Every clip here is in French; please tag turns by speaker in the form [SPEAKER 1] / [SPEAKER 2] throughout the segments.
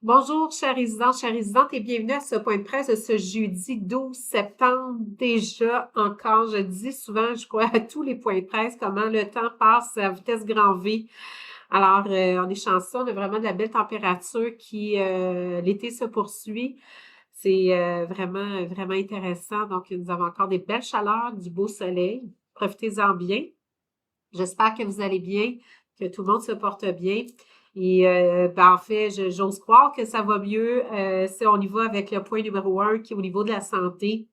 [SPEAKER 1] Bonjour, chers résidents, et bienvenue à ce point de presse de ce jeudi 12 septembre. Déjà, encore, je dis souvent, je crois, à tous les points de presse, comment le temps passe à vitesse grand V. Alors, on est chanceux, on a vraiment de la belle température l'été se poursuit. C'est vraiment, vraiment intéressant. Donc, nous avons encore des belles chaleurs, du beau soleil. Profitez-en bien. J'espère que vous allez bien, que tout le monde se porte bien. Et en fait, j'ose croire que ça va mieux. Si on y va avec le point numéro un qui est au niveau de la santé.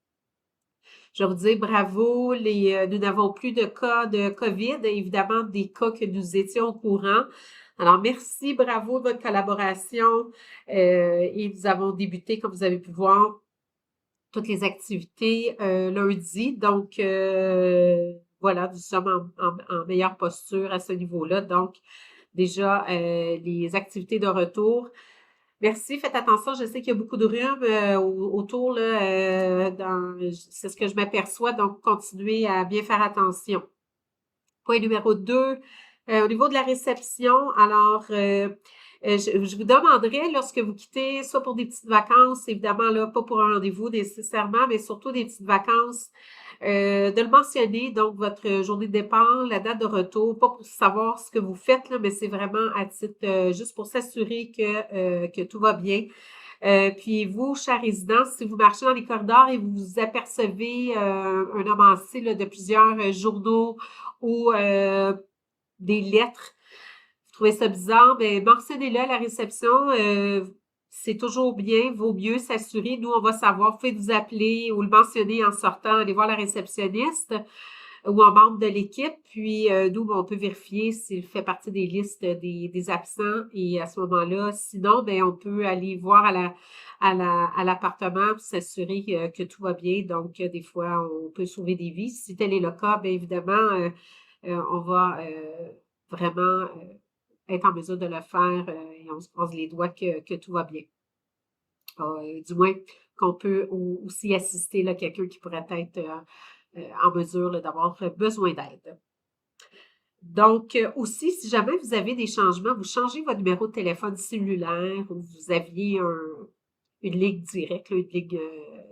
[SPEAKER 1] Je vais vous dire bravo. Nous n'avons plus de cas de COVID, évidemment des cas que nous étions au courant. Alors, merci, bravo de votre collaboration. Et nous avons débuté, comme vous avez pu voir, toutes les activités lundi. Donc, voilà, nous sommes en meilleure posture à ce niveau-là. Donc, déjà, les activités de retour. Merci, faites attention. Je sais qu'il y a beaucoup de rhume autour, là, c'est ce que je m'aperçois. Donc, continuez à bien faire attention. Point numéro 2, au niveau de la réception, alors, je vous demanderais, lorsque vous quittez, soit pour des petites vacances, évidemment, là, pas pour un rendez-vous nécessairement, mais surtout des petites vacances, de le mentionner, donc votre journée de départ, la date de retour, pas pour savoir ce que vous faites, là, mais c'est vraiment à titre, juste pour s'assurer que tout va bien. Puis vous, chers résidents, si vous marchez dans les corridors et vous apercevez un avancé là, de plusieurs journaux ou des lettres, vous trouvez ça bizarre, bien, mentionnez-le à la réception. C'est toujours bien, vaut mieux s'assurer. Nous, on va savoir, vous pouvez nous appeler ou le mentionner en sortant, aller voir la réceptionniste ou un membre de l'équipe. Puis, nous, on peut vérifier s'il fait partie des listes des absents. Et à ce moment-là, sinon, ben, on peut aller voir à l'appartement pour s'assurer que tout va bien. Donc, des fois, on peut sauver des vies. Si tel est le cas, bien évidemment, on va vraiment être en mesure de le faire et on se croise les doigts que tout va bien. Du moins, qu'on peut aussi assister là, quelqu'un qui pourrait être en mesure là, d'avoir besoin d'aide. Donc, aussi, si jamais vous avez des changements, vous changez votre numéro de téléphone cellulaire ou vous aviez une ligne directe, là, une ligne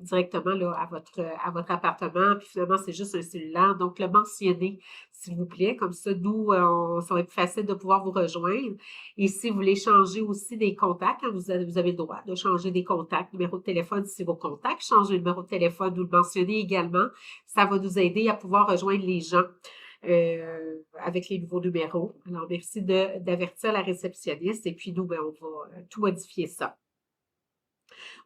[SPEAKER 1] directement là, à votre appartement, puis finalement, c'est juste un cellulaire. Donc, le mentionner, s'il vous plaît. Comme ça, nous, ça va être plus facile de pouvoir vous rejoindre. Et si vous voulez changer aussi des contacts, hein, vous avez le droit de changer des contacts, numéro de téléphone, si vos contacts changent le numéro de téléphone, ou le mentionner également. Ça va nous aider à pouvoir rejoindre les gens avec les nouveaux numéros. Alors, merci d'avertir la réceptionniste et puis nous, ben, on va tout modifier ça.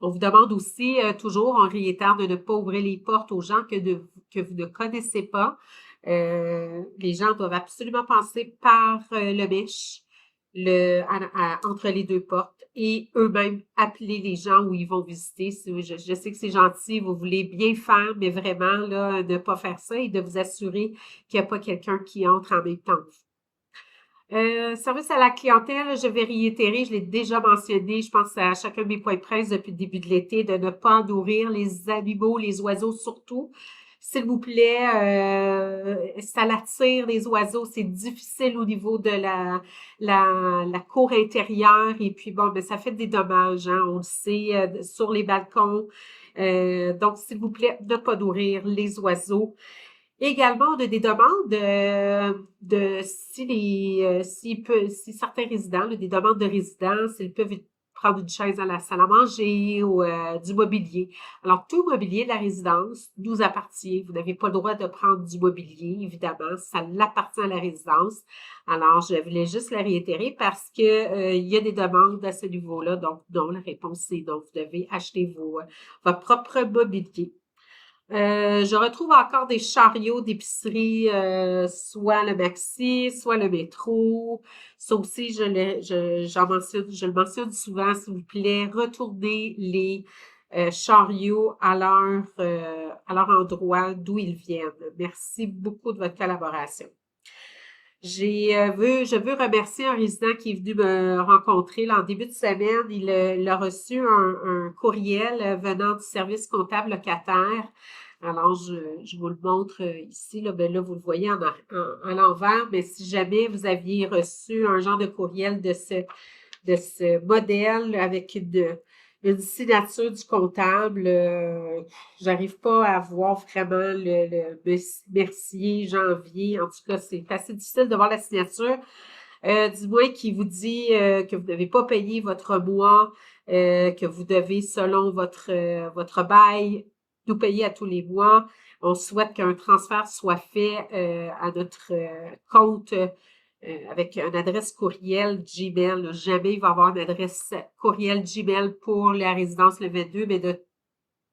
[SPEAKER 1] On vous demande aussi toujours en réitérant de ne pas ouvrir les portes aux gens que vous ne connaissez pas. Les gens doivent absolument passer par le mèche entre les deux portes et eux-mêmes appeler les gens où ils vont visiter. Je sais que c'est gentil, vous voulez bien faire, mais vraiment, là, ne pas faire ça et de vous assurer qu'il n'y a pas quelqu'un qui entre en même temps que vous. Service à la clientèle, je vais réitérer, je l'ai déjà mentionné, je pense à chacun de mes points de presse depuis le début de l'été, de ne pas nourrir les animaux, les oiseaux surtout. S'il vous plaît, ça l'attire les oiseaux, c'est difficile au niveau de la cour intérieure et puis bon, ben ça fait des dommages, hein, on le sait, sur les balcons. Donc, s'il vous plaît, ne pas nourrir les oiseaux. Également, on a des demandes de si certains résidents, là, des demandes de résidents, s'ils peuvent prendre une chaise dans la salle à manger ou du mobilier. Alors, tout mobilier de la résidence nous appartient. Vous n'avez pas le droit de prendre du mobilier, évidemment. Ça l'appartient à la résidence. Alors, je voulais juste la réitérer parce que il y a des demandes à ce niveau-là. Donc, non, la réponse c'est non. Vous devez acheter votre propre mobilier. Je retrouve encore des chariots d'épicerie, soit le Maxi, soit le métro. Ça aussi, je le mentionne souvent, s'il vous plaît, retournez les chariots à leur endroit d'où ils viennent. Merci beaucoup de votre collaboration. Je veux remercier un résident qui est venu me rencontrer là, en début de semaine. Il a reçu un courriel venant du service comptable locataire. Alors, je vous le montre ici. Là, ben là, vous le voyez en l'envers, mais si jamais vous aviez reçu un genre de courriel de ce modèle avec une signature du comptable. J'arrive pas à voir vraiment le Mercier, janvier. En tout cas, c'est assez difficile de voir la signature. Du moins qui vous dit que vous n'avez pas payé votre mois, que vous devez, selon votre bail, nous payer à tous les mois. On souhaite qu'un transfert soit fait à notre compte avec une adresse courriel Gmail. Là. Jamais il va y avoir une adresse courriel Gmail pour la résidence le 22, mais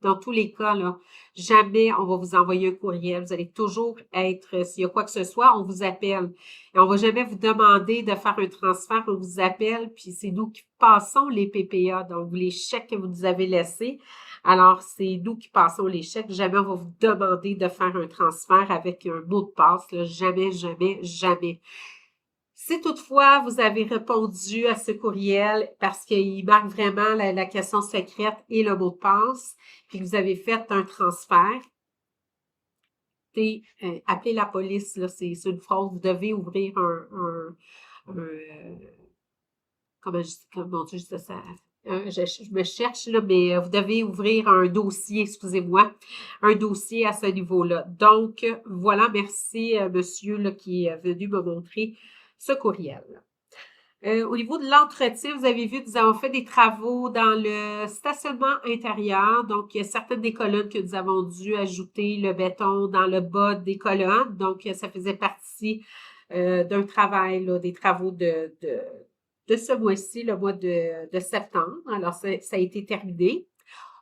[SPEAKER 1] dans tous les cas, là, jamais on va vous envoyer un courriel. Vous allez toujours être, s'il y a quoi que ce soit, on vous appelle. Et on va jamais vous demander de faire un transfert, on vous appelle, puis c'est nous qui passons les PPA, donc les chèques que vous nous avez laissés. Alors, c'est nous qui passons les chèques. Jamais on va vous demander de faire un transfert avec un mot de passe. Là. Jamais, jamais, jamais. Si toutefois vous avez répondu à ce courriel parce qu'il marque vraiment la question secrète et le mot de passe, puis que vous avez fait un transfert, appelez la police, là, c'est une fraude. Vous devez ouvrir comment Dieu, je me cherche, là, mais vous devez ouvrir un dossier, excusez-moi, un dossier à ce niveau-là. Donc, voilà, merci, monsieur, là, qui est venu me montrer ce courriel. Au niveau de l'entretien, vous avez vu que nous avons fait des travaux dans le stationnement intérieur. Donc, il y a certaines des colonnes que nous avons dû ajouter le béton dans le bas des colonnes. Donc, ça faisait partie d'un travail, là, des travaux de ce mois-ci, le mois de septembre. Alors, ça a été terminé.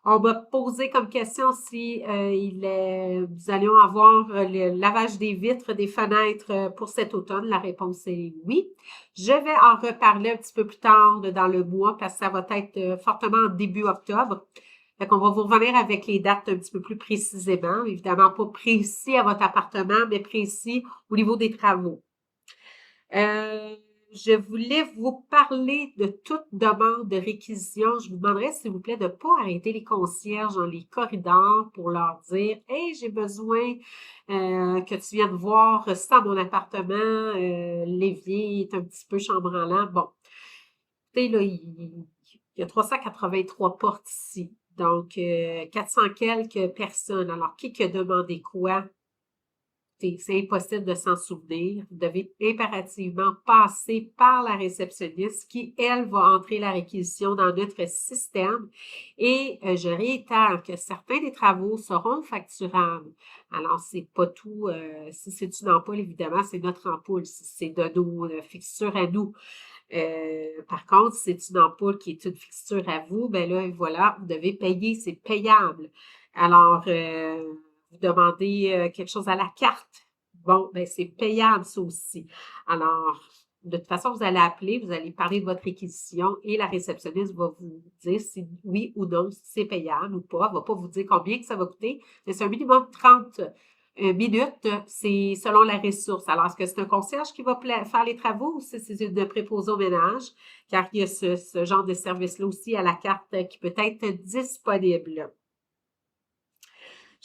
[SPEAKER 1] On m'a posé comme question si nous allions avoir le lavage des vitres, des fenêtres pour cet automne. La réponse est oui. Je vais en reparler un petit peu plus tard dans le mois parce que ça va être fortement en début octobre. Fait qu'on va vous revenir avec les dates un petit peu plus précisément. Évidemment, pas précis à votre appartement, mais précis au niveau des travaux. Je voulais vous parler de toute demande de réquisition. Je vous demanderais, s'il vous plaît, de ne pas arrêter les concierges dans les corridors pour leur dire « Hey, j'ai besoin que tu viennes voir ça dans mon appartement. L'évier est un petit peu chambranlant. » Bon, tu sais, là, il y a 383 portes ici. Donc, 400 quelques personnes. Alors, qui a demandé quoi? C'est impossible de s'en souvenir. Vous devez impérativement passer par la réceptionniste qui, elle, va entrer la réquisition dans notre système. Et je réitère que certains des travaux seront facturables. Alors, c'est pas tout. Si c'est une ampoule, évidemment, c'est notre ampoule. Si c'est de nos fixtures à nous. Par contre, si c'est une ampoule qui est une fixture à vous, ben là, voilà, vous devez payer, c'est payable. Alors, vous demandez quelque chose à la carte. Bon, ben c'est payable ça aussi. Alors, de toute façon, vous allez appeler, vous allez parler de votre réquisition et la réceptionniste va vous dire si oui ou non, si c'est payable ou pas. Elle ne va pas vous dire combien que ça va coûter, mais c'est un minimum de 30 minutes, c'est selon la ressource. Alors, est-ce que c'est un concierge qui va faire les travaux ou si c'est une préposée au ménage? Car il y a ce genre de service-là aussi à la carte qui peut être disponible.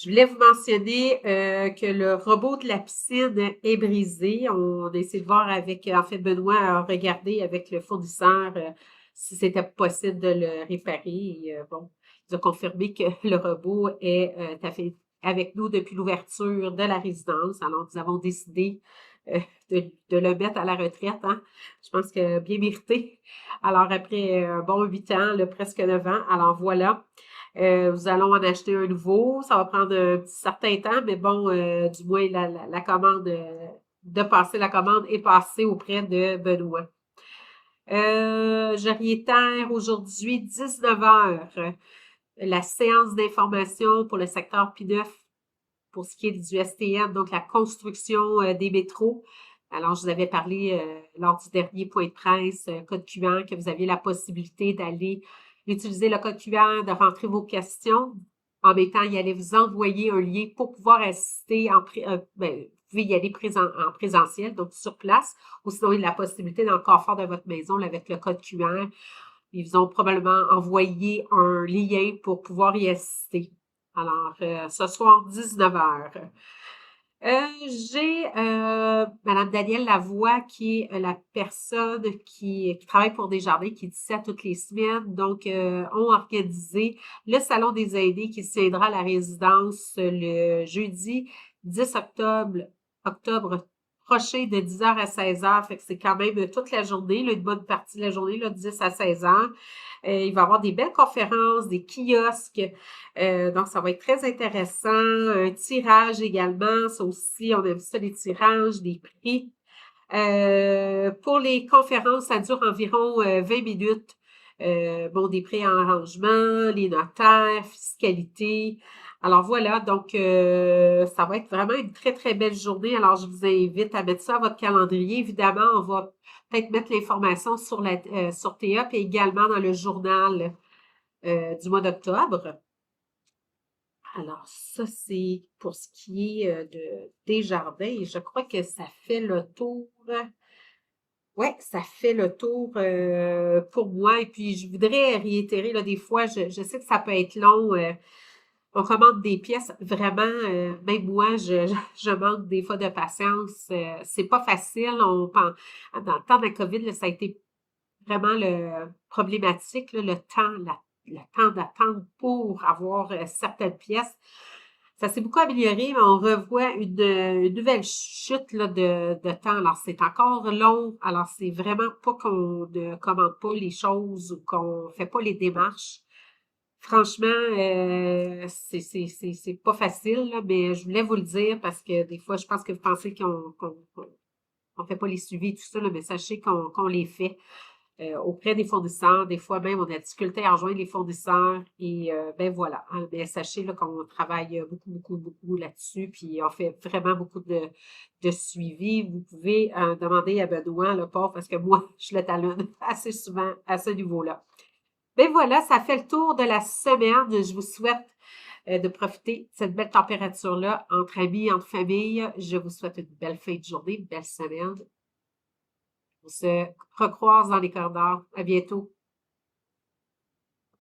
[SPEAKER 1] Je voulais vous mentionner que le robot de la piscine est brisé. On a essayé de voir avec, en fait, Benoît a regardé avec le fournisseur si c'était possible de le réparer. Et, bon, il a confirmé que le robot est avec nous depuis l'ouverture de la résidence. Alors, nous avons décidé de le mettre à la retraite. Hein? Je pense que bien mérité. Alors, après bon 8 ans, là, presque 9 ans. Alors, voilà. Nous allons en acheter un nouveau. Ça va prendre un certain temps, mais bon, du moins, la commande, de passer la commande est passée auprès de Benoît. Je réitère aujourd'hui, 19 heures, la séance d'information pour le secteur P9 pour ce qui est du STM, donc la construction des métros. Alors, je vous avais parlé lors du dernier point de presse, code QR, que vous aviez la possibilité d'aller utiliser le code QR, de rentrer vos questions. En même temps, il allait vous envoyer un lien pour pouvoir assister vous pouvez y aller en présentiel, donc sur place, ou sinon, il y a la possibilité dans le confort de votre maison là, avec le code QR. Ils vous ont probablement envoyé un lien pour pouvoir y assister. Alors, ce soir, 19 heures. J'ai Madame Danielle Lavoie, qui est la personne qui travaille pour Desjardins, qui dit ça toutes les semaines. Donc, ont organisé le Salon des aînés qui se tiendra à la résidence le jeudi 10 octobre prochain de 10h à 16h. Fait que c'est quand même toute la journée, là, une bonne partie de la journée, là, 10 à 16h. Il va y avoir des belles conférences, des kiosques. Donc, ça va être très intéressant. Un tirage également. Ça aussi, on aime ça, les tirages, des prix. Pour les conférences, ça dure environ 20 minutes. Bon, des prix en arrangement, les notaires, fiscalité. Alors voilà, donc ça va être vraiment une très, très belle journée. Alors, je vous invite à mettre ça à votre calendrier. Évidemment, on va peut-être mettre l'information sur Théa, puis également dans le journal du mois d'octobre. Alors, ça, c'est pour ce qui est de Desjardins. Et je crois que ça fait le tour. Ouais, ça fait le tour pour moi. Et puis, je voudrais réitérer, là, des fois, je sais que ça peut être long. On commande des pièces, vraiment, même moi, je manque des fois de patience. C'est pas facile. Dans le temps de la COVID, là, ça a été vraiment problématique, là, le temps d'attente pour avoir certaines pièces. Ça s'est beaucoup amélioré, mais on revoit une nouvelle chute là, de temps. Alors, c'est encore long. Alors, c'est vraiment pas qu'on ne commande pas les choses ou qu'on fait pas les démarches. Franchement, c'est pas facile, là, mais je voulais vous le dire parce que des fois, je pense que vous pensez qu'on fait pas les suivis et tout ça, là, mais sachez qu'on les fait auprès des fournisseurs. Des fois même, on a de la difficulté à rejoindre les fournisseurs et ben voilà. Hein, mais sachez là, qu'on travaille beaucoup, beaucoup, beaucoup là-dessus, puis on fait vraiment beaucoup de suivi. Vous pouvez demander à Benoît, le pauvre, parce que moi, je le talonne assez souvent à ce niveau-là. Ben voilà, ça fait le tour de la semaine. Je vous souhaite de profiter de cette belle température-là entre amis, entre familles. Je vous souhaite une belle fin de journée, une belle semaine. On se recroise dans les corridors. À bientôt.